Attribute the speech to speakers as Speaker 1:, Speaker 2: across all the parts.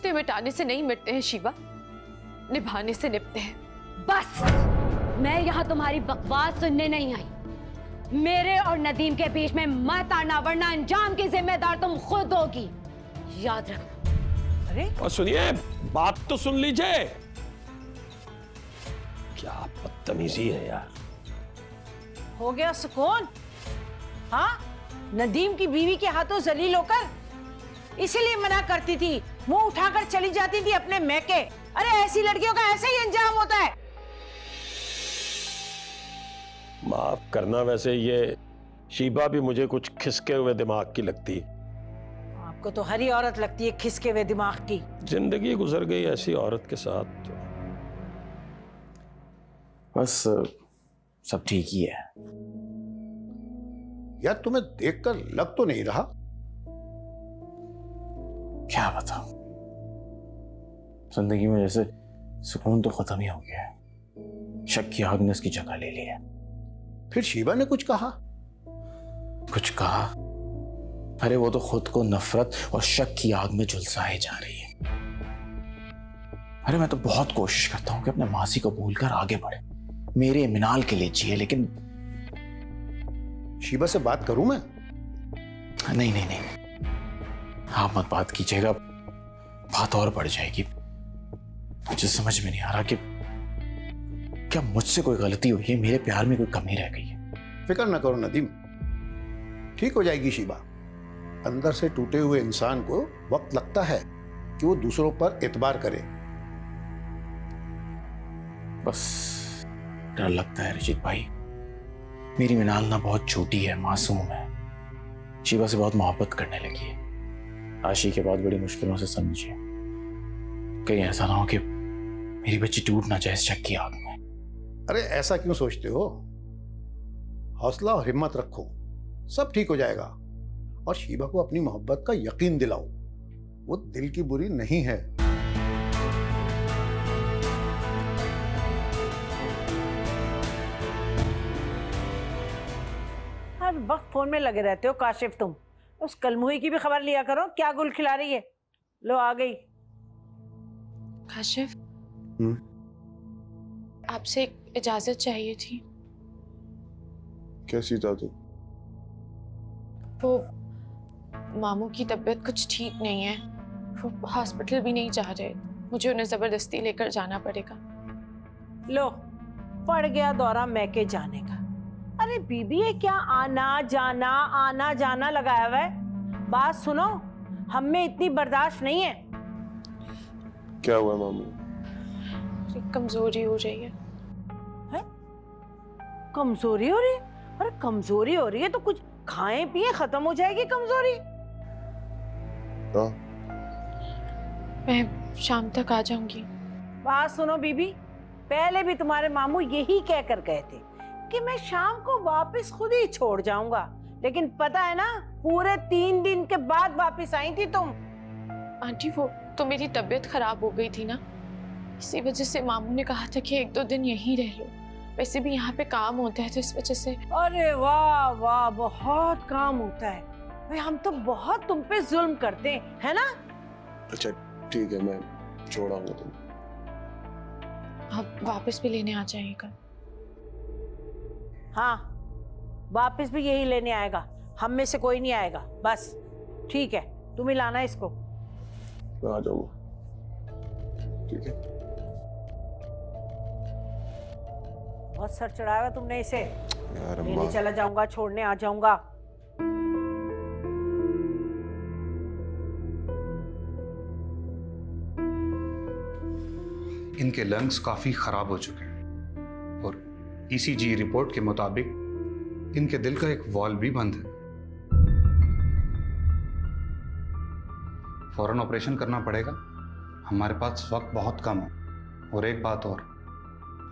Speaker 1: रिश्ते मिटाने से नहीं मिटते हैं शिवा, निभाने से निपटते हैं।
Speaker 2: बस, मैं यहाँ तुम्हारी बकवास सुनने नहीं आई। मेरे और नदीम के बीच में मत आना, वरना अंजाम की जिम्मेदार तुम खुद होगी, याद रखना।
Speaker 3: अरे
Speaker 4: और सुनिए, बात तो सुन लीजिए। क्या बदतमीजी है यार।
Speaker 3: हो गया सुकून? हाँ, नदीम की बीवी के हाथों जलील होकर इसीलिए मना करती थी, मुंह उठाकर चली जाती थी अपने मैके। अरे ऐसी लड़कियों का ऐसे ही अंजाम होता है।
Speaker 4: माफ करना, वैसे ये शीबा भी मुझे कुछ खिसके हुए दिमाग की लगती है।
Speaker 3: आपको तो हर ही औरत लगती है खिसके हुए दिमाग की।
Speaker 4: जिंदगी गुजर गई ऐसी औरत के साथ तो।
Speaker 5: बस सब ठीक ही है।
Speaker 6: यार तुम्हें देखकर लग तो नहीं रहा।
Speaker 5: क्या बताऊं, जिंदगी में जैसे सुकून तो खत्म ही हो गया है। शक की आग ने उसकी जगह ले ली है।
Speaker 6: फिर शीबा ने कुछ कहा?
Speaker 5: कुछ कहा? अरे वो तो खुद को नफरत और शक की आग में झुलसाए जा रही है। अरे मैं तो बहुत कोशिश करता हूं कि अपने मासी को भूलकर आगे बढ़े, मेरे मिनाल के लिए जिए, लेकिन
Speaker 6: शीबा से बात करूं मैं?
Speaker 5: नहीं नहीं नहीं, आप मत बात कीजिएगा, बात और बढ़ जाएगी। मुझे समझ में नहीं आ रहा कि क्या मुझसे कोई गलती हुई है, मेरे प्यार में कोई कमी रह गई है।
Speaker 6: फिक्र ना करो नदीम, ठीक हो जाएगी शीबा। अंदर से टूटे हुए इंसान को वक्त लगता है कि वो दूसरों पर एतबार करे।
Speaker 5: बस डर लगता है रशीद भाई, मेरी मिनाल ना बहुत छोटी है, मासूम है, शीबा से बहुत मोहब्बत करने लगी है। आशी के बाद बड़ी मुश्किलों से समझिए, कहीं ऐसा ना हो कि मेरी बच्ची टूट ना जाए शक की आग में।
Speaker 6: अरे ऐसा क्यों सोचते हो? हौसला और हिम्मत रखो, सब ठीक हो जाएगा। और शीबा को अपनी मोहब्बत का यकीन दिलाओ, वो दिल की बुरी नहीं है।
Speaker 3: हर वक्त फोन में लगे रहते हो काशिफ तुम। उस कलमुही की भी खबर लिया करो, क्या गुल खिला रही है। लो आ गई।
Speaker 1: काशिफ, आपसे एक इजाजत चाहिए थी।
Speaker 7: कैसी इजाजत?
Speaker 1: वो मामू की तबीयत कुछ ठीक नहीं है, वो हॉस्पिटल भी नहीं जा रहे, मुझे उन्हें जबरदस्ती लेकर जाना पड़ेगा।
Speaker 3: लो, पड़ गया दौरा मैके जाने का। अरे बीबी, ये क्या आना जाना लगाया हुआ है? बात सुनो, हम में इतनी बर्दाश्त नहीं है।
Speaker 7: क्या हुआ मामू?
Speaker 1: कमजोरी हो रही है।
Speaker 3: कमजोरी हो रही है? अरे कमजोरी हो रही है तो कुछ खाएं पिए, खत्म हो जाएगी कमजोरी।
Speaker 1: मैं शाम तक आ जाऊंगी।
Speaker 3: बात सुनो बीबी, पहले भी तुम्हारे मामू यही कह कर गए थे कि मैं शाम को वापस खुद ही छोड़ जाऊंगा, लेकिन पता है ना, पूरे 3 दिन के बाद वापस आई थी तुम।
Speaker 1: आंटी, वो तो मेरी तबीयत खराब हो गई थी ना, इसी वजह से मामू ने कहा था कि 1-2 दिन यहीं रह लो। वैसे भी यहाँ पे काम होता है तो इस वजह से।
Speaker 3: अरे वाह वाह, बहुत काम होता है भाई, हम तो बहुत तुम पे जुल्म करते हैं, है ना?
Speaker 7: अच्छा ठीक है, मैं छोड़ आऊंगा तुम।
Speaker 1: आप वापस भी लेने आ जाइएगा।
Speaker 3: हाँ, वापस भी यही लेने आएगा, हम में से कोई नहीं आएगा। बस ठीक है, तुम ही लाना इसको।
Speaker 7: मैं आ जाऊंगा, ठीक है।
Speaker 3: बहुत सर चढ़ाया तुमने इसे।
Speaker 7: यार
Speaker 3: लेने चला जाऊंगा, छोड़ने आ जाऊंगा।
Speaker 8: इनके लंग्स काफी खराब हो चुके हैं और ईसीजी रिपोर्ट के मुताबिक इनके दिल का एक वॉल्व भी बंद है। फौरन ऑपरेशन करना पड़ेगा, हमारे पास वक्त बहुत कम है। और एक बात और,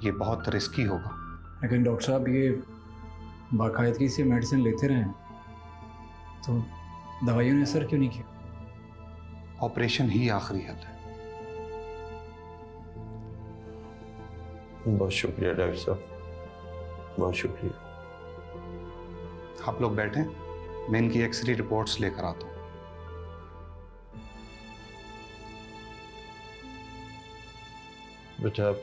Speaker 8: ये बहुत रिस्की होगा।
Speaker 9: लेकिन डॉक्टर साहब, ये बाकायदगी से मेडिसिन लेते रहे तो दवाइयों ने असर क्यों नहीं किया?
Speaker 8: ऑपरेशन ही आखिरी हल है।
Speaker 4: बहुत शुक्रिया डॉक्टर साहब, बहुत शुक्रिया।
Speaker 8: आप लोग बैठें, मैं इनकी एक्सरे रिपोर्ट्स लेकर आता हूँ।
Speaker 4: बेटा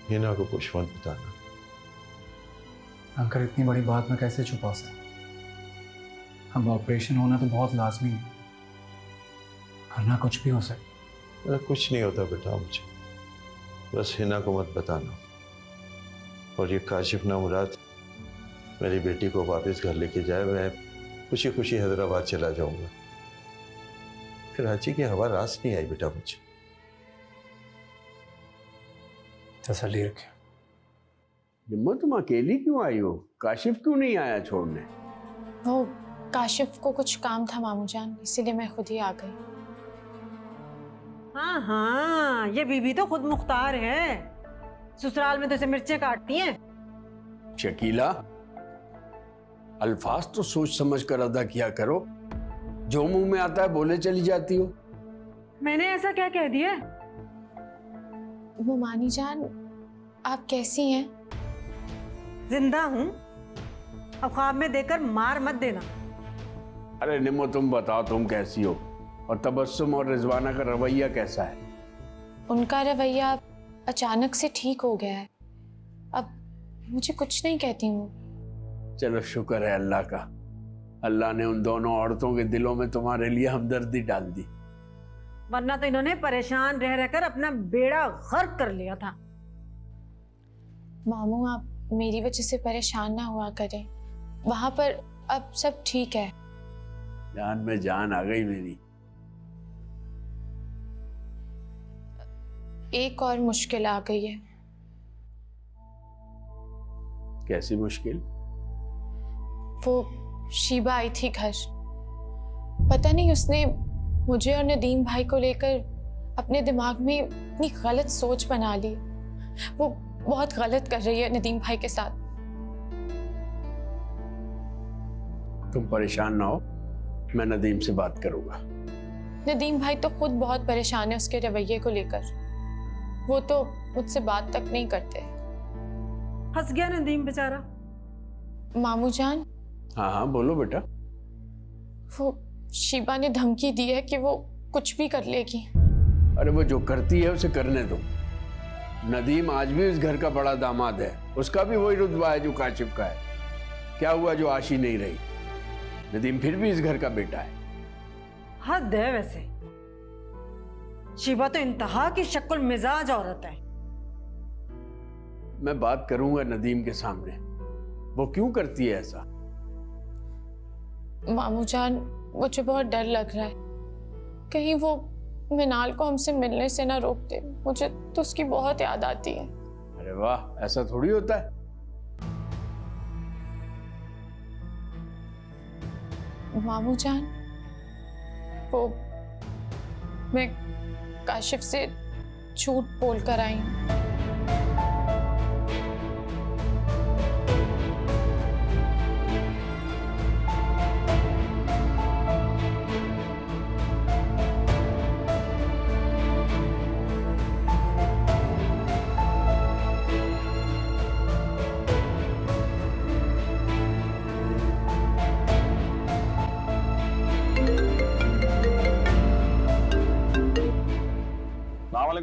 Speaker 4: हिना को कुछ मत बताना।
Speaker 9: अंकल इतनी बड़ी बात मैं कैसे छुपा सकता? अब ऑपरेशन होना तो बहुत लाजमी है, करना कुछ भी हो सकता।
Speaker 4: कुछ नहीं होता बेटा मुझे, बस हिना को मत बताना। और ये काशिफ ना मुराद मेरी बेटी को वापस घर लेके जाए, मैं खुशी खुशी हैदराबाद चला जाऊंगा। कराची की हवा रास नहीं आई बेटा मुझे।
Speaker 9: तसल्ली रखे।
Speaker 10: हिम्मा तुम अकेली क्यों आई हो? काशिफ क्यों नहीं आया छोड़ने?
Speaker 1: वो काशिफ को कुछ काम था मामू जान, इसीलिए मैं खुद ही आ गई।
Speaker 3: हाँ हाँ, ये बीबी तो खुद मुख्तार है, ससुराल में तो इसे मिर्चें काटती हैं।
Speaker 10: शकीला, अल्फाज तो सोच समझ कर अदा किया करो, जो मुंह में आता है बोले चली जाती हो।
Speaker 3: मैंने ऐसा क्या कह दिया?
Speaker 1: वो मानी जान आप कैसी हैं?
Speaker 3: जिंदा हूँ, अब ख्वाब में देखकर मार मत देना।
Speaker 10: अरे निमो तुम बताओ तुम कैसी हो, और तबस्सुम और रिजवाना का रवैया कैसा है?
Speaker 1: उनका रवैया अचानक से ठीक हो गया है, अब मुझे कुछ नहीं कहती हूँ।
Speaker 10: चलो शुक्र है अल्लाह का, अल्लाह ने उन दोनों औरतों के दिलों में तुम्हारे लिए हमदर्दी डाल दी,
Speaker 3: वरना तो इन्होंने परेशान रह रहकर अपना बेड़ा गर्क कर लिया था।
Speaker 1: मामू आप मेरी वजह से परेशान ना हुआ करें, वहां पर अब सब ठीक है।
Speaker 10: जान में जान आ गई मेरी।
Speaker 1: एक और मुश्किल आ गई है।
Speaker 10: कैसी मुश्किल?
Speaker 1: वो शीबा आई थी घर, पता नहीं उसने मुझे और नदीम भाई को लेकर अपने दिमाग में इतनी गलत सोच बना ली। वो बहुत गलत कर रही है नदीम भाई के साथ।
Speaker 10: तुम परेशान ना हो, मैं नदीम से बात करूंगा।
Speaker 1: नदीम भाई तो खुद बहुत परेशान है उसके रवैये को लेकर, वो तो मुझसे बात तक नहीं करते।
Speaker 3: फंस गया नदीम बेचारा।
Speaker 1: मामू जान।
Speaker 10: हाँ हाँ बोलो बेटा।
Speaker 1: वो शीबा ने धमकी दी है कि वो कुछ भी कर लेगी।
Speaker 10: अरे वो जो करती है उसे करने दो। नदीम आज भी उस घर का बड़ा दामाद है, उसका भी वही रुतबा है जो काशिफ का है। क्या हुआ जो आशी नहीं रही? नदीम फिर भी इस घर का बेटा है।
Speaker 3: हद है वैसे, शीबा तो इंतहा की शक्ल मिजाज औरत है।
Speaker 10: मैं बात करूंगा नदीम के सामने, वो क्यों करती है ऐसा।
Speaker 1: मामू जान मुझे बहुत डर लग रहा है, कहीं वो मिनाल को हमसे मिलने से ना रोक दे, मुझे तो उसकी बहुत याद आती है।
Speaker 10: अरे वाह, ऐसा थोड़ी होता है।
Speaker 1: मामू जान वो मैं काशिफ से झूठ बोल कर आई हूँ।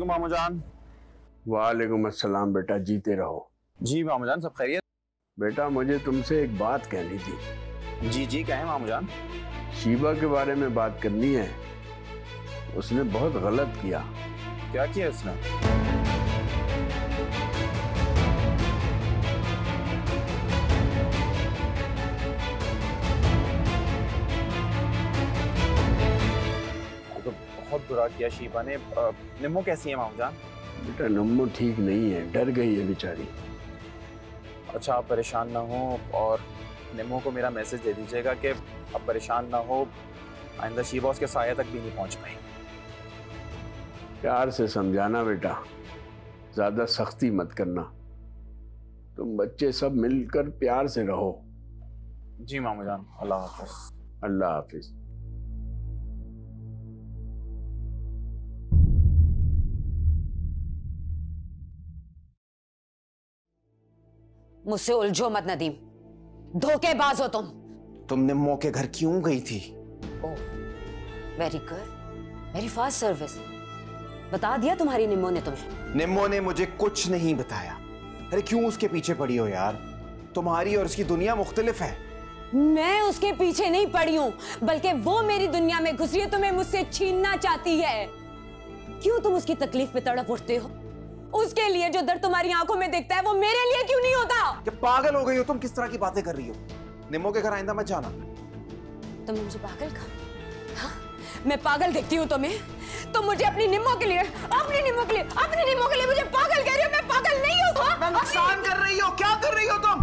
Speaker 5: मामू जान।
Speaker 10: वालेकुम अस्सलाम बेटा, जीते रहो।
Speaker 5: जी मामू जान, सब खैरियत?
Speaker 10: बेटा मुझे तुमसे एक बात कहनी थी।
Speaker 5: जी जी क्या है मामू जान?
Speaker 10: शीबा के बारे में बात करनी है। उसने बहुत गलत किया।
Speaker 5: क्या किया उसने? तो बहुत बुरा किया शीबा ने। निम्मो कैसी है मामू जान?
Speaker 10: बेटा निम्मो ठीक नहीं है, डर गई है बेचारी।
Speaker 5: अच्छा आप परेशान ना हो, और निम्मो को मेरा मैसेज दे दीजिएगा कि अब परेशान ना हो, आइंदा शीबा उसके साया तक भी नहीं पहुंच पाएंगे।
Speaker 10: प्यार से समझाना बेटा, ज्यादा सख्ती मत करना। तुम बच्चे सब मिलकर प्यार से रहो।
Speaker 5: जी मामू जान, अल्लाह हाफिज।
Speaker 10: अल्लाह हाफिज।
Speaker 2: मुझसे उलझो मत नदीम, धोखेबाज हो तुम।
Speaker 5: तुम निम्मो के घर क्यों गई थी?
Speaker 2: Oh very good, very fast service. बता दिया तुम्हारी निम्मो ने तुम्हें?
Speaker 5: निम्मो ने मुझे कुछ नहीं बताया। अरे क्यों उसके पीछे पड़ी हो यार? तुम्हारी और उसकी दुनिया मुख्तलिफ है।
Speaker 2: मैं उसके पीछे नहीं पड़ी हूँ, बल्कि वो मेरी दुनिया में घुस रही है, तुम्हें मुझसे छीनना चाहती है। क्यों तुम उसकी तकलीफ में तड़प उठते हो? उसके लिए जो दर्द तुम्हारी आंखों में दिखता है वो मेरे लिए क्यों नहीं होता?
Speaker 5: क्या पागल हो गई हो तुम? किस तरह की बातें कर रही हो? निम्मो के घर आइंदा मत जाना।
Speaker 2: तुमने मुझे पागल कहा? हाँ? मैं पागल दिखती हूँ तुम्हें? तुम मुझे अपनी निम्मो के लिए मुझे पागल कह रही हो? मैं पागल नहीं हूँ।
Speaker 5: मैं नुकसान कर रही हो? क्या कर रही हो तुम?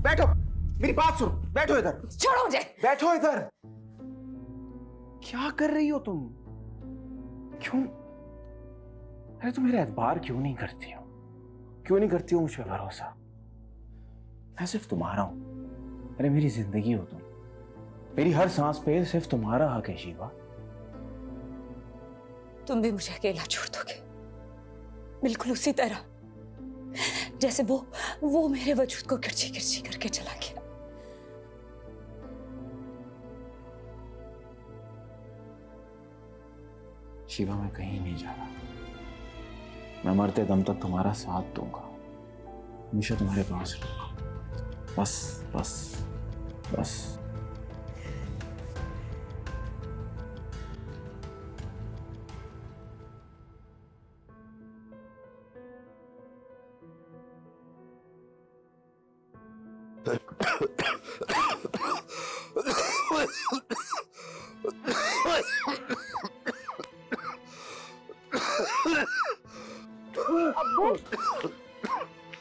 Speaker 5: बैठो, मेरी बात सुनो। बैठो इधर।
Speaker 2: छोड़ो मुझे।
Speaker 5: बैठो इधर। क्या कर रही हो तुम? क्यों? अरे तुम मेरा एतबार क्यों नहीं करती हो? क्यों नहीं करती हो मुझ पर भरोसा? मैं सिर्फ तुम्हारा हूं। अरे मेरी जिंदगी हो तुम। मेरी हर सांस पे सिर्फ तुम्हारा हक है शीबा।
Speaker 2: तुम भी मुझे अकेला छोड़ दोगे, बिल्कुल उसी तरह जैसे वो मेरे वजूद को किरची किरची करके चला गया।
Speaker 5: शीबा मैं कहीं नहीं जा रहा। मैं मरते दम तक तुम्हारा साथ दूंगा, हमेशा तुम्हारे पास रहूंगा। बस बस बस।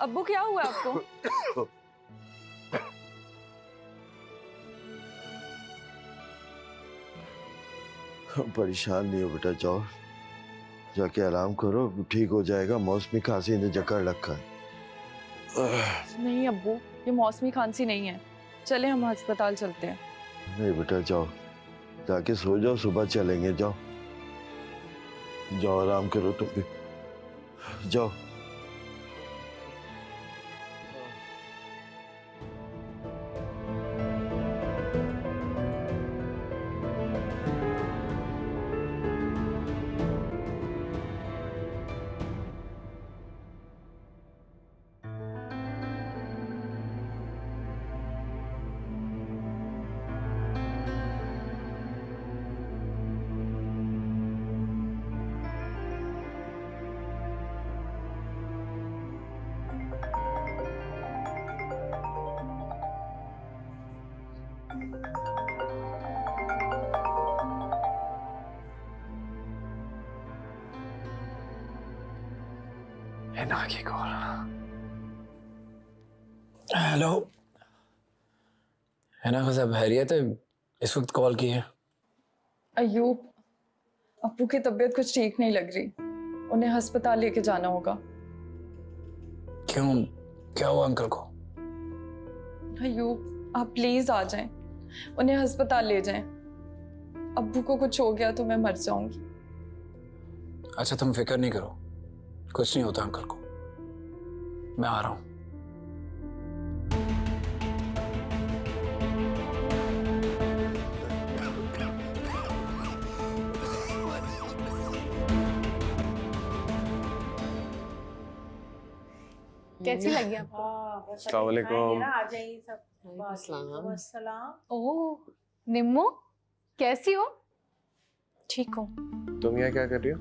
Speaker 11: अब्बू क्या हुआ आपको?
Speaker 4: परेशान नहीं हो बेटा, जाओ जाके आराम करो, ठीक हो जाएगा। मौसमी खांसी ने जकड़ रखा है।
Speaker 11: नहीं अब्बू, ये मौसमी खांसी नहीं है, चले हम अस्पताल चलते हैं।
Speaker 4: नहीं बेटा जाओ, जाके सो जाओ, सुबह चलेंगे। जाओ जाओ आराम करो तुम भी, जाओ।
Speaker 9: हिना की कॉल। हेलो हिना को सब खैरियत है? इस वक्त कॉल की है?
Speaker 11: अयूब, अब्बू की तबीयत कुछ ठीक नहीं लग रही, उन्हें अस्पताल लेके जाना होगा।
Speaker 9: क्यों, क्या हुआ अंकल को?
Speaker 11: अयूब आप प्लीज आ जाएं, उन्हें अस्पताल ले जाएं। अब्बू को कुछ हो गया तो मैं मर जाऊंगी।
Speaker 9: अच्छा तुम फिक्र नहीं करो, कुछ नहीं होता अंकल को। मैं आ रहा हूं।
Speaker 1: कैसी लगी आपको?
Speaker 7: अस्सलाम वालेकुम।
Speaker 3: आ जाइए सब।
Speaker 1: ओह निम्मो, कैसी हो? ठीक हो?
Speaker 7: तुम यहाँ क्या कर रही हो?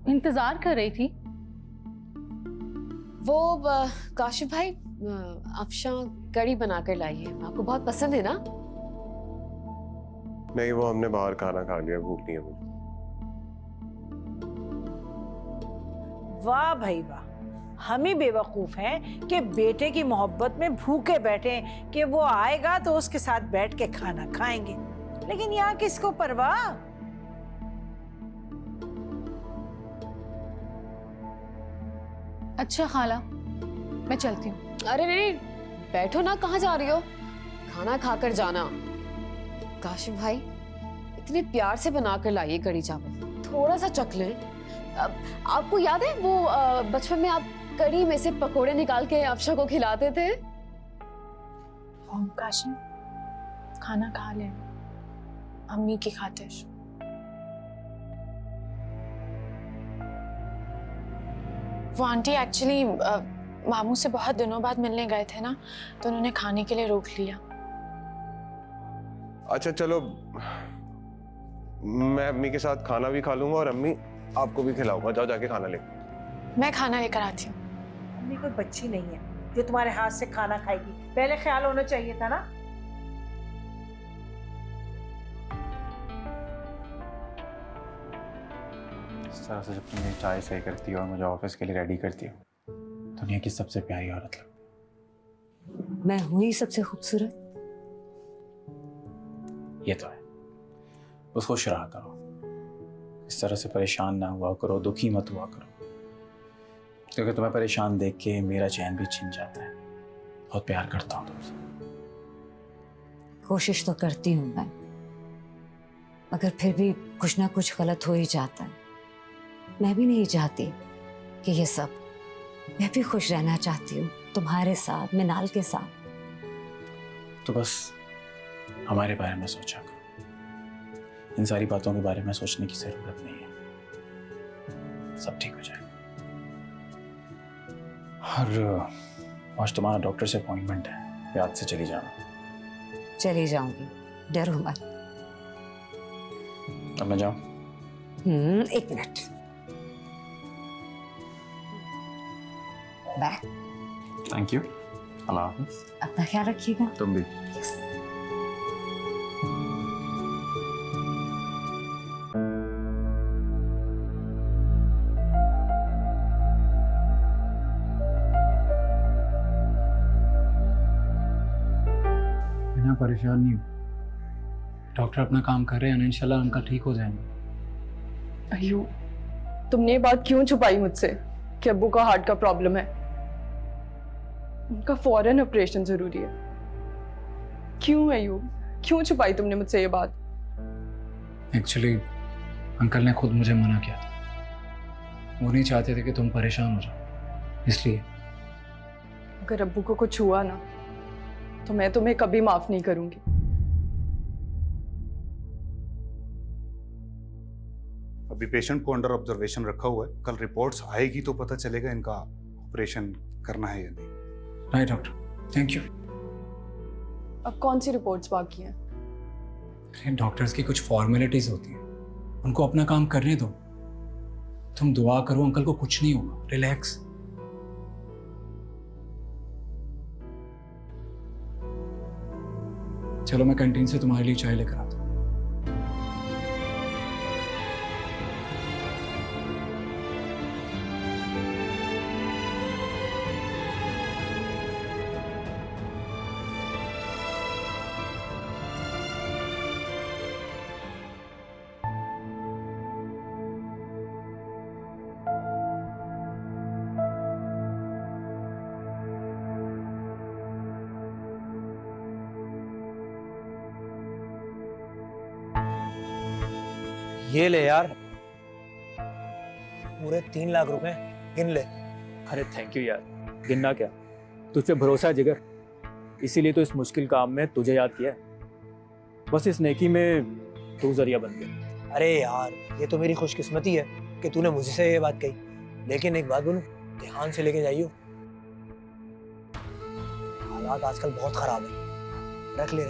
Speaker 1: इंतजार कर रही थी।
Speaker 12: वो काशिफ भाई अफशा कड़ी बनाकर लाई है, आपको बहुत पसंद है ना?
Speaker 7: नहीं, वो हमने बाहर खाना खा लिया, भूख नहीं है मुझे।
Speaker 3: वाह भाई वाह, हम ही बेवकूफ हैं कि बेटे की मोहब्बत में भूखे बैठे कि वो आएगा तो उसके साथ बैठ के खाना खाएंगे, लेकिन यहाँ किसको परवाह।
Speaker 1: अच्छा खाला, मैं चलती हूँ।
Speaker 12: अरे नहीं, बैठो ना, कहाँ जा रही हो? खाना खाकर जाना। काशिफ भाई इतने प्यार से बनाकर लाइए कड़ी चावल, थोड़ा सा चख लें। आपको याद है वो बचपन में आप कड़ी में से पकोड़े निकाल के अफशा को खिलाते थे?
Speaker 1: काशिफ खाना खा ले, अम्मी की खातिर। वो आंटी एक्चुअली मामू से बहुत दिनों बाद मिलने गए थे ना, तो उन्होंने खाने के लिए रोक लिया।
Speaker 7: अच्छा चलो, मैं अम्मी के साथ खाना भी खा लूंगा और अम्मी आपको भी खिलाऊंगा। जाओ जाके खाना ले।
Speaker 1: मैं खाना लेकर आती हूँ।
Speaker 3: अम्मी कोई बच्ची नहीं है जो तुम्हारे हाथ से खाना खाएगी, पहले ख्याल होना चाहिए था ना।
Speaker 5: इस तरह से जब तुम मेरी चाय सही करती हो और मुझे ऑफिस के लिए रेडी करती हो, दुनिया की सबसे प्यारी औरत लगती।
Speaker 2: मैं हूं ही सबसे खूबसूरत।
Speaker 5: ये तो है। बस खुश रहा करो, इस तरह से परेशान ना हुआ करो, दुखी मत हुआ करो, क्योंकि तुम्हें परेशान देख के मेरा चैन भी छिन जाता है। बहुत प्यार करता हूँ तुमसे।
Speaker 2: कोशिश तो करती हूँ मैं, मगर फिर भी कुछ ना कुछ गलत हो ही जाता है। मैं भी नहीं चाहती कि ये सब, मैं भी खुश रहना चाहती हूँ तुम्हारे साथ, मिनाल के साथ।
Speaker 5: तो बस हमारे बारे में सोचा करो, इन सारी बातों के बारे में सोचने की जरूरत नहीं है, सब ठीक हो जाएगा। और आज तुम्हारा डॉक्टर से अपॉइंटमेंट है, याद से चली जाना।
Speaker 2: चली जाऊंगी, डरो मत।
Speaker 5: अब मैं जाऊं?
Speaker 2: एक मिनट। बाय।
Speaker 5: Thank you. अल्लाह हाफिज़।
Speaker 2: अपना ख्याल रखिएगा।
Speaker 5: तुम भी।
Speaker 9: बिना परेशान नहीं हो, डॉक्टर अपना काम कर रहे हैं, इंशाल्लाह अंकल ठीक हो जाएंगे।
Speaker 11: अय्यूब, तुमने ये बात क्यों छुपाई मुझसे कि अब्बू का हार्ट का प्रॉब्लम है? उनका फौरन ऑपरेशन जरूरी है। क्यों अय्यूब, क्यों छुपाई तुमने मुझसे ये बात?
Speaker 9: एक्चुअली अंकल ने खुद मुझे मना किया था, वो नहीं चाहते थे कि तुम परेशान हो जाओ, इसलिए।
Speaker 11: अगर अब्बू को कुछ हुआ ना, तो मैं तुम्हें कभी माफ नहीं करूंगी।
Speaker 8: अभी पेशेंट को अंडर ऑब्जर्वेशन रखा हुआ है, कल रिपोर्ट्स आएगी तो पता चलेगा इनका ऑपरेशन करना है या नहीं।
Speaker 9: Right doctor, thank you.
Speaker 11: अब कौन सी रिपोर्ट्स बाकी हैं?
Speaker 9: डॉक्टर्स की कुछ फॉर्मेलिटीज होती हैं, उनको अपना काम करने दो। तुम दुआ करो अंकल को कुछ नहीं होगा, रिलैक्स। चलो मैं कैंटीन से तुम्हारे लिए चाय लेकर आता हूँ।
Speaker 13: ये ले यार, पूरे 3 लाख रुपए, गिन ले।
Speaker 14: अरे थैंक यू यार, गिनना क्या, तुझ पे भरोसा है जिगर, इसीलिए तो इस मुश्किल काम में तुझे याद किया है। बस इस नेकी में तू जरिया बन गया।
Speaker 13: अरे यार, ये तो मेरी खुशकिस्मती है कि तूने मुझसे ये बात कही, लेकिन एक बात बोलूं, ध्यान से लेके जाइयो, हालात आजकल बहुत खराब है, रख ले।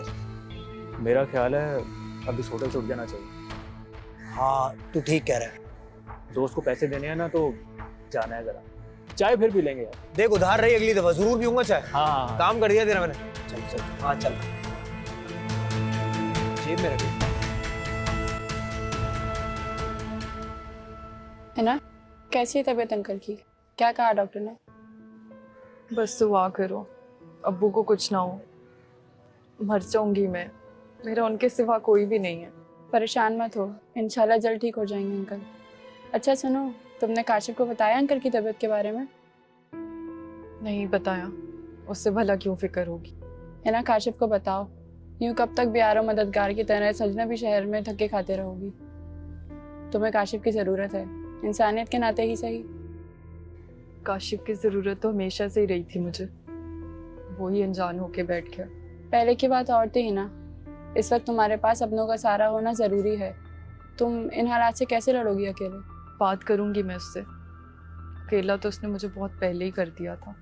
Speaker 14: मेरा ख्याल है अब इस होटल से उठ जाना चाहिए।
Speaker 13: हाँ तू ठीक कह रहा है।
Speaker 14: दोस्त को पैसे देने हैं ना, तो जाना है जरा, चाय फिर पी लेंगे यार।
Speaker 13: देख उधार रही, अगली दफा जरूर पीऊंगा चाय।
Speaker 14: हाँ
Speaker 13: काम कर दिया तेरा मैंने। चल चल, हाँ चल, जेब में रख।
Speaker 11: है ना, कैसी है तबीयत अंकल की? क्या कहा डॉक्टर ने? बस दुआ करो अब्बू को कुछ ना हो। मर जाऊंगी मैं, मेरा उनके सिवा कोई भी नहीं है।
Speaker 15: परेशान मत हो, इंशाल्लाह जल्द ठीक हो जाएंगे अंकल। अच्छा सुनो, तुमने काशिफ को बताया अंकल की तबीयत के बारे में?
Speaker 11: नहीं बताया, उससे भला क्यों फिक्र होगी।
Speaker 15: है ना, काशिफ को बताओ, यूं कब तक बेयारो मददगार की तरह सजना भी शहर में धक्के खाते रहोगी। तुम्हें काशिफ की जरूरत है, इंसानियत के नाते ही सही।
Speaker 11: काशिफ की जरूरत तो हमेशा से ही रही थी मुझे, वो ही अनजान होके बैठ गया।
Speaker 15: पहले की बात और थी ना, इस वक्त तुम्हारे पास अपनों का सहारा होना जरूरी है। तुम इन हालात से कैसे लड़ोगी अकेले?
Speaker 11: बात करूंगी मैं उससे, अकेला तो उसने मुझे बहुत पहले ही कर दिया था।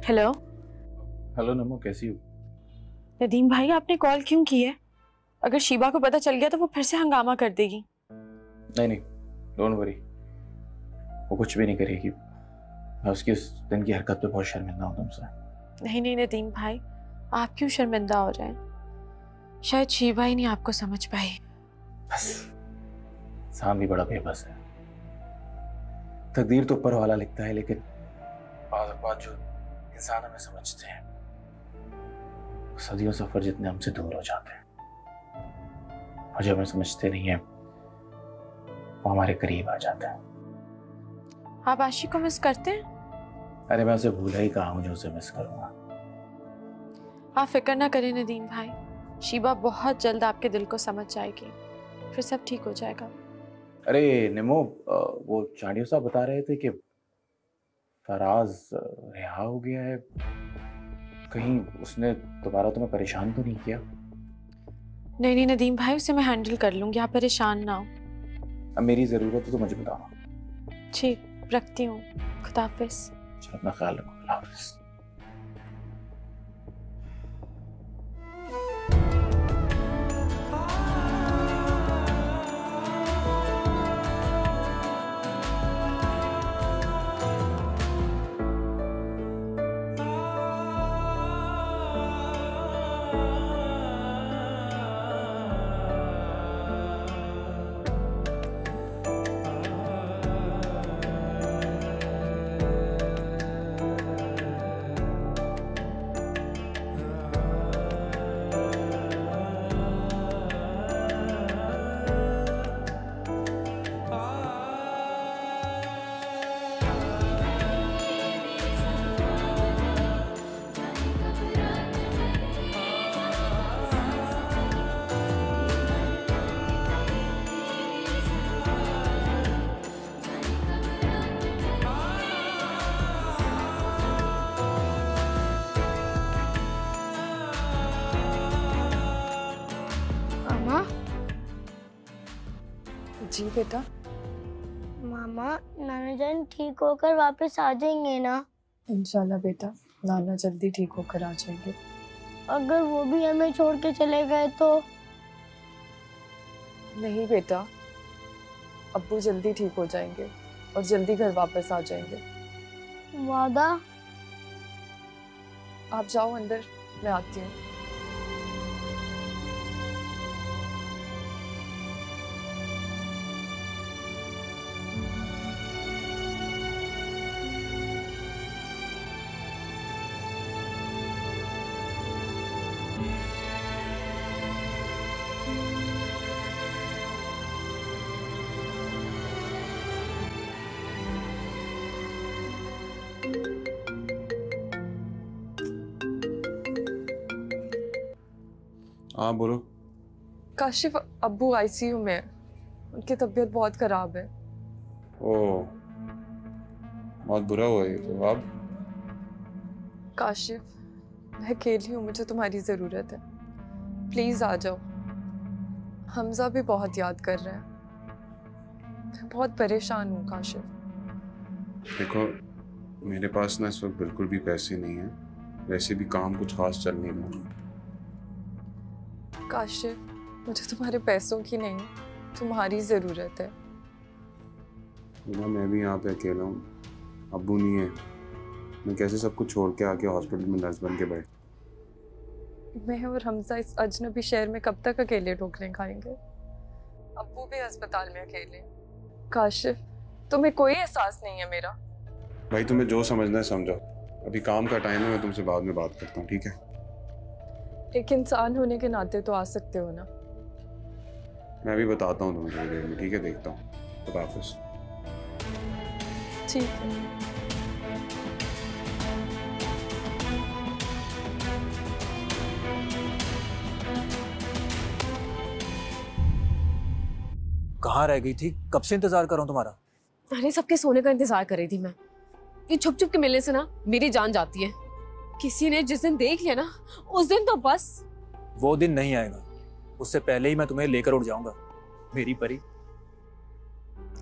Speaker 1: हेलो
Speaker 5: हेलो नमो, कैसी हो?
Speaker 1: नदीम भाई, आपने कॉल क्यों की है? अगर शीबा को पता चल गया तो वो फिर से हंगामा कर देगी।
Speaker 5: नहीं, डोंट वरी, वो कुछ भी नहीं करेगी। मैं उसकी उस दिन की हरकत पे बहुत शर्मिंदा हूँ तुमसे।
Speaker 1: नहीं नदीम भाई, आप क्यों शर्मिंदा हो रहे हैं? शायद शीबा ही नहीं आपको समझ पाई।
Speaker 5: बस इंसान भी बड़ा बेबस है। तकदीर तो ऊपर वाला लिखता है, लेकिन बात जो इंसान हमें समझते हैं, सदियों सफर जितने हमसे दूर हो जाते हैं, और जब हमें समझते नहीं है वो हमारे करीब आ जाता है।
Speaker 1: आप आशी को मिस करते हैं?
Speaker 5: अरे मैं उसे भूला ही कहा हूं जो उसे मिस करूंगा।
Speaker 1: आप फिक्र ना करें नदीम भाई, शीबा बहुत जल्द आपके दिल को समझ जाएगी, फिर सब ठीक हो जाएगा।
Speaker 5: अरे निमो, वो चांडियो साहब बता रहे थे कि फराज रिहा हो गया है। कहीं उसने दोबारा तुम्हें परेशान तो नहीं किया?
Speaker 1: नहीं नदीम भाई, उसे मैं हैंडल कर लूंगी, आप परेशान ना हो।
Speaker 5: अब मेरी जरूरत है तो मुझे बताओ।
Speaker 1: ठीक, रखती हूँ। खुदा हाफिज।
Speaker 5: चलो, अपना ख्याल रखो। खुदा हाफिज।
Speaker 11: जी बेटा।
Speaker 16: मामा, नाना जान ठीक होकर वापस आ जाएंगे ना?
Speaker 11: इंशाल्लाह बेटा, नाना जल्दी ठीक होकर आ जाएंगे।
Speaker 16: अगर वो भी हमें छोड़ के चले गए तो?
Speaker 11: नहीं बेटा, अब्बू जल्दी ठीक हो जाएंगे और जल्दी घर वापस आ जाएंगे।
Speaker 16: वादा?
Speaker 11: आप जाओ अंदर, मैं आती हूँ।
Speaker 7: हाँ बोलो।
Speaker 11: काशिफ, अब्बू आईसीयू में है, उनकी तबीयत बहुत खराब है।
Speaker 7: ओह, बहुत बुरा हुआ ये तो। अब
Speaker 11: काशिफ, मैं अकेली हूँ, मुझे तुम्हारी ज़रूरत है, प्लीज़ आ जाओ। हमजा भी बहुत याद कर रहे हैं, मैं बहुत परेशान हूँ काशिफ।
Speaker 7: देखो, मेरे पास ना इस वक्त बिल्कुल भी पैसे नहीं हैं, वैसे भी काम कुछ खास चल नहीं रहा।
Speaker 11: काशिफ, मुझे तुम्हारे पैसों की नहीं, तुम्हारी ज़रूरत है।
Speaker 7: ना मैं भी यहाँ पे अकेला हूँ, अब्बू नहीं है, मैं कैसे सब कुछ छोड़ के आके हॉस्पिटल में नर्स बन के बैठ।
Speaker 11: मैं और हमजा इस अजनबी शहर में कब तक अकेले ठोकरें खाएंगे? अब्बू भी अस्पताल में अकेले। काशिफ, तुम्हें कोई एहसास नहीं है मेरा?
Speaker 7: भाई तुम्हें जो समझना है समझो, अभी काम का टाइम है, मैं तुमसे बाद में बात करता हूँ, ठीक है?
Speaker 11: एक इंसान होने के नाते तो आ सकते हो ना।
Speaker 7: मैं भी बताता हूँ तुम्हें थोड़ी देर में, ठीक है? देखता हूँ। खुदा हाफिज़।
Speaker 11: ठीक है।
Speaker 14: कहाँ रह गई थी? कब से इंतजार कर रहा हूँ तुम्हारा।
Speaker 12: अरे सबके सोने का इंतजार कर रही थी मैं। ये छुप छुप के मिलने से ना मेरी जान जाती है। किसी ने जिस दिन देख लिया ना उस दिन तो बस।
Speaker 14: वो दिन नहीं आएगा, उससे पहले ही मैं तुम्हें लेकर उड़ जाऊंगा मेरी परी।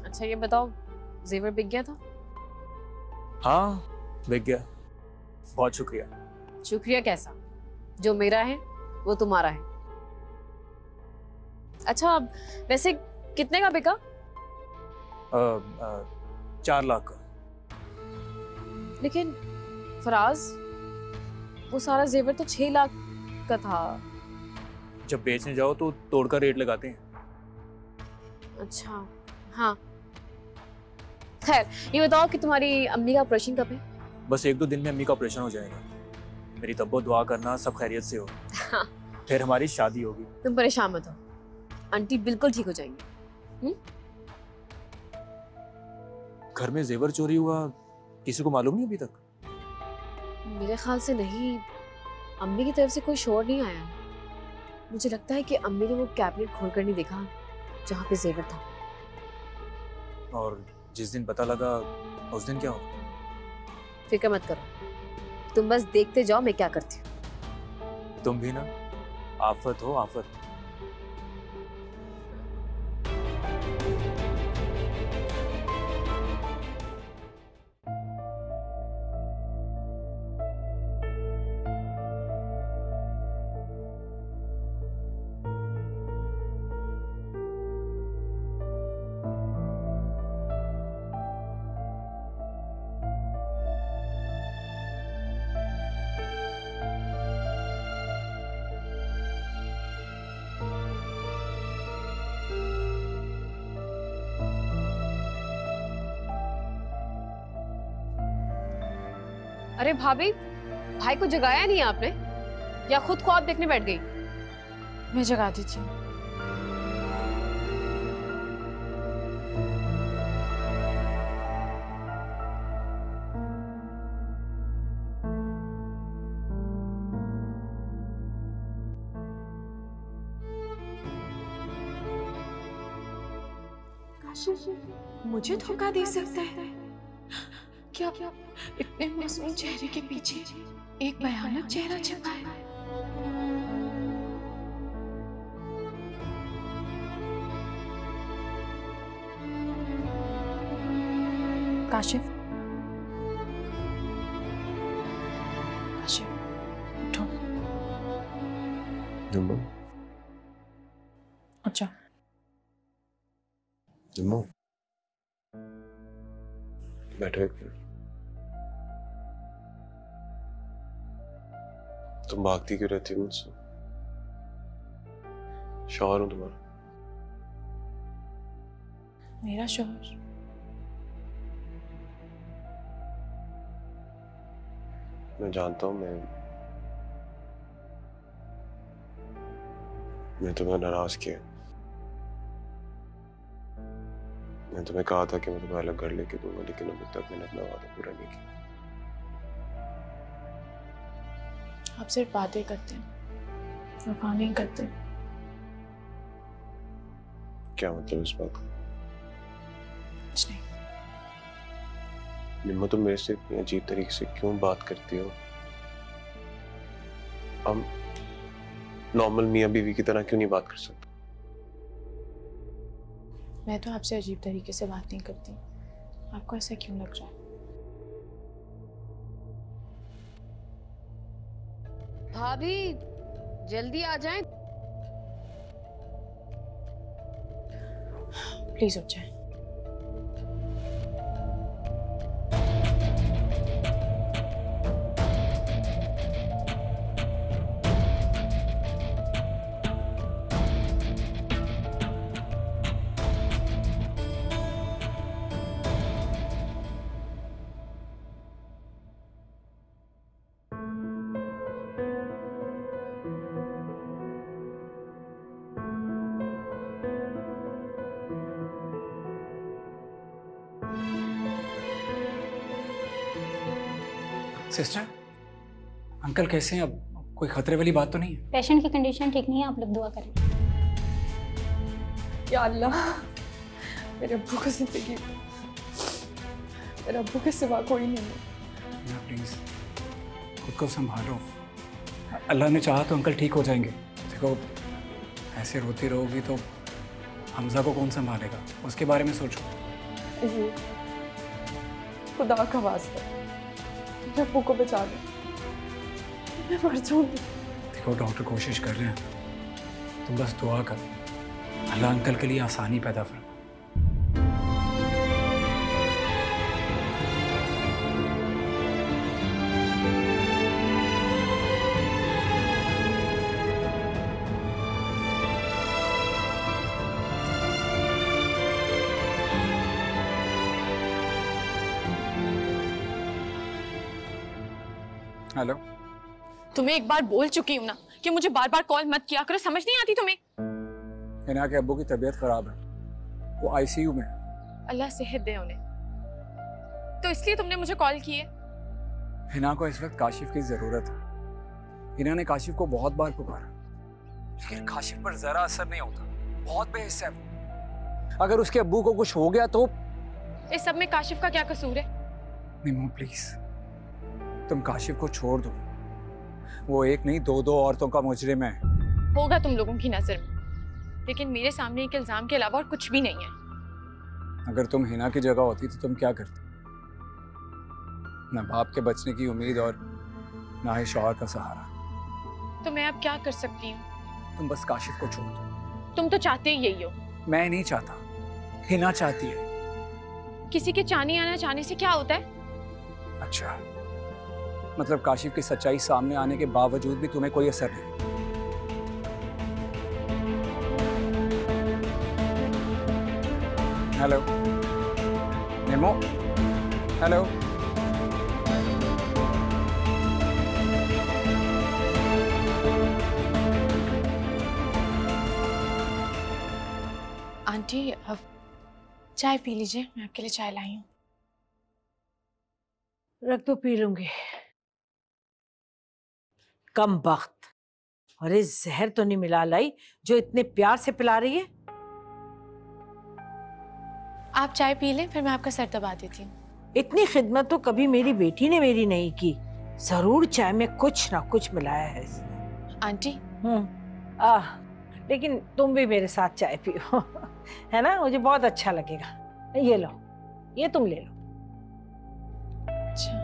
Speaker 12: अच्छा ये बताओ, जेवर बिक गया था?
Speaker 14: हाँ बिक गया। बहुत शुक्रिया।
Speaker 12: शुक्रिया कैसा? जो मेरा है वो तुम्हारा है। अच्छा वैसे कितने का बिका?
Speaker 14: 4 लाख का।
Speaker 12: लेकिन फराज, वो सारा जेवर तो 6 लाख का था।
Speaker 14: जब बेचने जाओ तो तोड़कर रेट लगाते हैं।
Speaker 12: अच्छा हाँ, खैर ये बताओ कि तुम्हारी अम्मी का ऑपरेशन कब है?
Speaker 14: बस 1-2 दिन में अम्मी का ऑपरेशन हो जाएगा। मेरी तब्बो दुआ करना सब खैरियत से हो।
Speaker 12: हाँ।
Speaker 14: फिर हमारी शादी होगी।
Speaker 12: तुम परेशान मत हो, आंटी बिल्कुल ठीक हो जाएंगी।
Speaker 14: घर में जेवर चोरी हुआ, किसी को मालूम नहीं अभी तक?
Speaker 12: मेरे ख्याल से नहीं, अम्मी की तरफ से कोई शोर नहीं आया। मुझे लगता है कि अम्मी ने वो कैबिनेट खोलकर नहीं देखा जहाँ पे जेवर था।
Speaker 14: और जिस दिन पता लगा उस दिन क्या हो?
Speaker 12: फिक्र मत करो, तुम बस देखते जाओ मैं क्या करती हूँ।
Speaker 14: तुम भी ना आफत हो आफत।
Speaker 12: अरे भाभी, भाई को जगाया नहीं आपने या खुद ख्वाब देखने बैठ गई?
Speaker 1: मैं जगाती थी।
Speaker 17: मुझे धोखा दे सकता है क्या? इतने मासूम चेहरे के पीछे एक भयानक चेहरा छिपा है।
Speaker 1: काशिफ, काशिफ उठो।
Speaker 7: जुम्मो,
Speaker 1: अच्छा
Speaker 7: जुम्मो बैठो एक मिनट। तुम भागती क्यों रहती हो मुझसे? शौहर हूं तुम्हारा।
Speaker 1: मेरा शौहर?
Speaker 7: मैं जानता हूं, मैं तुम्हें नाराज किया। मैं तुम्हें कहा था कि मैं तुम्हें अलग घर लेके दूंगा, लेकिन अभी तक मैंने अपना वादा पूरा नहीं किया।
Speaker 1: आप सिर्फ बातें करते हैं, वफा नहीं करते।
Speaker 7: क्या मतलब इस बात का?
Speaker 1: कुछ नहीं।
Speaker 7: निम्मा, तुम मेरे से इतनी अजीब तरीके से क्यों बात करती हो? हम नॉर्मल मियाँ बीवी की तरह क्यों नहीं बात कर सकते?
Speaker 1: मैं तो आपसे अजीब तरीके से बात नहीं करती, आपको ऐसा क्यों लग रहा है?
Speaker 12: भाभी जल्दी आ जाएं।
Speaker 1: प्लीज उठ जाएं।
Speaker 9: सिस्टर, अंकल कैसे हैं? अब कोई खतरे वाली बात तो नहीं है?
Speaker 18: पेशेंट की कंडीशन ठीक नहीं है, आप लोग दुआ करें।
Speaker 11: या अल्लाह,
Speaker 15: मेरे अब्बू को जिंदगी मेरे अब्बू के सिवा कोई नहीं है।
Speaker 9: प्लीज खुद को संभालो। अल्लाह ने चाहा तो अंकल ठीक हो जाएंगे। देखो ऐसे रोती रहोगी तो हमजा को कौन संभालेगा, उसके बारे में सोचो।
Speaker 15: खुदा का वास्ता मेरे अब्बू को बचा दो, मैं मर जाऊंगी।
Speaker 9: देखो डॉक्टर कोशिश कर रहे हैं, तुम बस दुआ करो अल्लाह अंकल के लिए आसानी पैदा फरमा। हेलो,
Speaker 17: तुम्हें एक बार बोल चुकी हूँ ना कि मुझे बार बार कॉल मत किया करो, समझ नहीं आती तुम्हें?
Speaker 9: हिना के अब्बू की तबीयत खराब है, वो आईसीयू में।
Speaker 17: अल्लाह सेहत दे उन्हें, तो इसलिए तुमने मुझे कॉल की है?
Speaker 9: हिना को इस वक्त काशिफ की जरूरत है। हिना ने काशिफ को बहुत बार पुकारा, लेकिन काशिफ पर जरा असर नहीं होता, बहुत बेहिस्सा है वो। अगर उसके अब्बू को कुछ हो गया तो
Speaker 17: इस सब में काशिफ का क्या कसूर है?
Speaker 9: निमो प्लीज, तुम काशिफ को छोड़ दो। वो एक नहीं दो औरतों का मुजरिम है।
Speaker 17: होगा तुम लोगों की नजर में, लेकिन मेरे सामने एक इल्जाम के अलावा और कुछ भी नहीं है।
Speaker 9: अगर तुम हिना की जगह होती तो तुम क्या करती? ना बाप के बचने की उम्मीद और ना ही शौहर का सहारा।
Speaker 17: तो मैं अब क्या कर सकती हूँ?
Speaker 9: तुम बस काशिफ को छोड़ दो।
Speaker 17: तुम तो चाहते ही यही हो।
Speaker 9: मैं नहीं चाहता, हिना चाहती है।
Speaker 17: किसी के चाहने या ना चाहने से क्या होता है?
Speaker 9: अच्छा, मतलब काशिफ की सच्चाई सामने आने के बावजूद भी तुम्हें कोई असर नहीं? हेलो निमो, हेलो।
Speaker 1: आंटी अब चाय पी लीजिए, मैं आपके लिए चाय लाई हूँ।
Speaker 3: रख तो पी लूंगी। कम वक्त, अरे जहर तो नहीं मिला लाई जो इतने प्यार से पिला रही है।
Speaker 1: आप चाय पी लें, फिर मैं आपका सर दबा देती हूँ।
Speaker 3: इतनी खिदमत तो कभी मेरी बेटी ने मेरी नहीं की। जरूर चाय में कुछ ना कुछ मिलाया है इसने।
Speaker 1: आंटी।
Speaker 3: लेकिन तुम भी मेरे साथ चाय पियो है ना, मुझे बहुत अच्छा लगेगा। ये लो, ये तुम ले लो।
Speaker 1: अच्छा।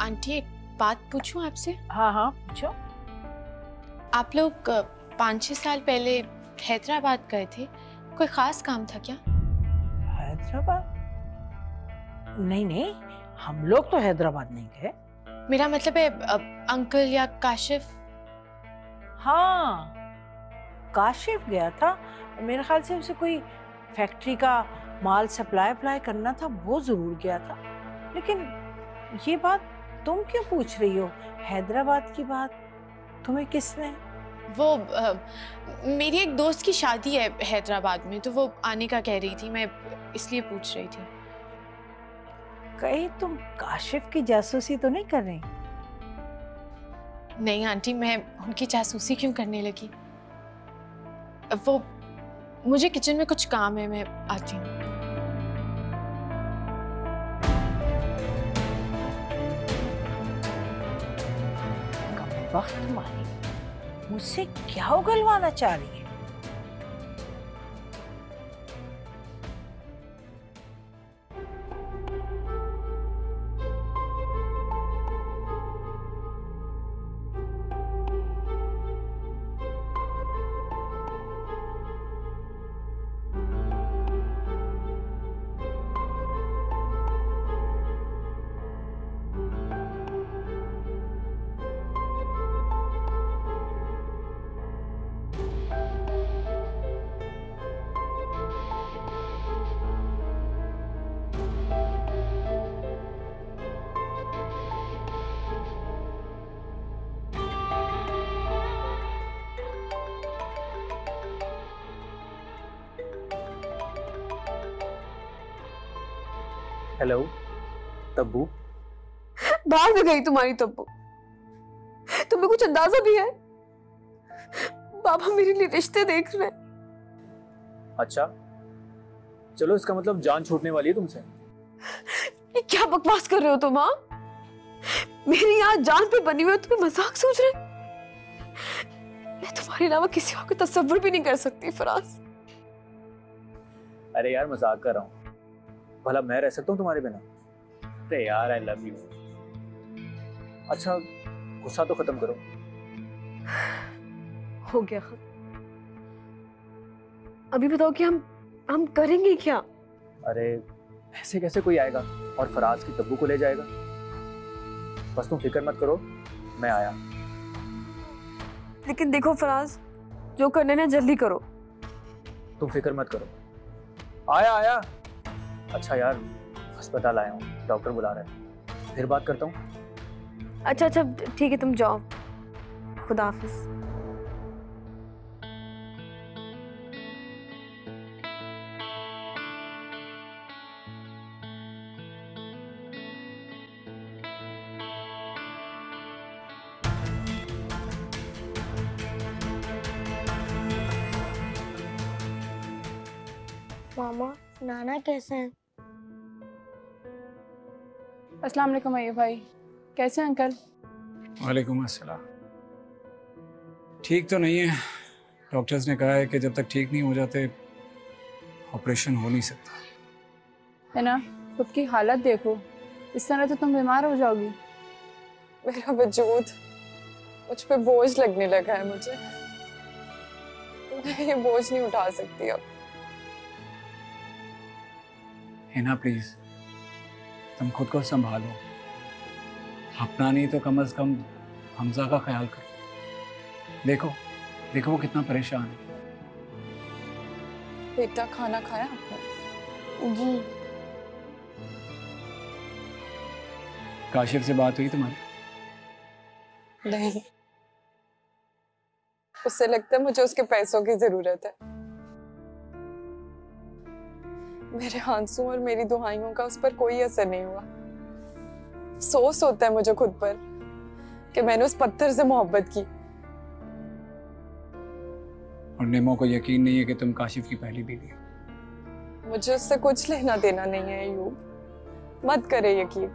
Speaker 1: आंटी एक बात पूछूं आपसे?
Speaker 3: हाँ हाँ पूछो।
Speaker 1: आप लोग 5-6 साल पहले हैदराबाद गए थे, कोई खास काम था क्या?
Speaker 3: हैदराबाद? नहीं नहीं, हम लोग तो हैदराबाद नहीं गए।
Speaker 1: मेरा मतलब है अंकल या काशिफ।
Speaker 3: हाँ काशिफ गया था, मेरे ख्याल से उसे कोई फैक्ट्री का माल सप्लाई करना था, वो जरूर गया था। लेकिन ये बात तुम क्यों पूछ रही हो? हैदराबाद की बात तुम्हें किसने?
Speaker 1: वो मेरी एक दोस्त की शादी है हैदराबाद में, तो वो आने का कह रही थी, मैं इसलिए पूछ रही थी।
Speaker 3: कहीं तुम काशिफ की जासूसी तो नहीं कर रही?
Speaker 1: नहीं आंटी, मैं उनकी जासूसी क्यों करने लगी? वो मुझे किचन में कुछ काम है, मैं आती हूँ।
Speaker 3: वक्त तुम्हारी मुझसे क्या उगलवाना चाह रही है?
Speaker 14: हेलो तब्बू।
Speaker 12: बाहर में गई तुम्हारी तब्बू। तुम्हें कुछ अंदाजा भी है? बाबा मेरे लिए रिश्ते देख रहे हैं।
Speaker 14: अच्छा चलो, इसका मतलब जान छूटने वाली है तुमसे।
Speaker 12: ये क्या बकवास कर रहे हो तुम? हाँ, मेरी यहाँ जान पे बनी हुई, तुम्हें मजाक सोच रहे? मैं तुम्हारे अलावा किसी और को तस्वीर भी नहीं कर सकती फराज।
Speaker 14: अरे यार मजाक कर रहा हूँ, भला मैं रह सकता हूँ तुम्हारे बिना? अरे यार आई लव यू। अच्छा गुस्सा तो खत्म करो।
Speaker 12: हो गया खत्म। अभी बताओ कि हम करेंगे क्या?
Speaker 14: अरे ऐसे कैसे कोई आएगा और फराज की तब्बू को ले जाएगा? बस तुम फिक्र मत करो, मैं आया।
Speaker 12: लेकिन देखो फराज, जो करने ना जल्दी करो।
Speaker 14: तुम फिक्र मत करो, आया आया। अच्छा यार अस्पताल आया हूँ, डॉक्टर बुला रहा है, फिर बात करता हूँ।
Speaker 12: अच्छा ठीक है, तुम जाओ। खुदा हाफिज।
Speaker 16: मामा नाना कैसे हैं?
Speaker 15: अस्सलाम वालेकुम अय्यूब भाई, कैसे हैं अंकल?
Speaker 9: वालेकुम अस्सलाम। ठीक तो नहीं है, डॉक्टर्स ने कहा है कि जब तक ठीक नहीं हो जाते ऑपरेशन हो नहीं सकता।
Speaker 15: है ना, खुद की हालत देखो, इस तरह तो तुम बीमार हो जाओगी। मेरा वजूद मुझ पे बोझ लगने लगा है। मुझे मैं ये बोझ नहीं उठा सकती अब।
Speaker 9: हिना प्लीज, तुम खुद को संभालो, अपना नहीं तो कम से कम हमजा का ख्याल करो। देखो वो कितना परेशान है।
Speaker 15: बेटा खाना खाया आपने?
Speaker 16: जी।
Speaker 9: काशिफ से बात हुई तुम्हारी?
Speaker 15: नहीं, उससे लगता है मुझे उसके पैसों की जरूरत है। मेरे आंसू और मेरी दुआओं का उस पर कोई असर नहीं हुआ। अफसोस होता है मुझे खुद पर कि मैंने उस पत्थर से मोहब्बत की।
Speaker 9: और नेमो को यकीन नहीं है कि तुम काशिफ की पहली बीवी हो।
Speaker 15: मुझे उससे कुछ लेना देना नहीं है अय्यूब, मत करे यकीन।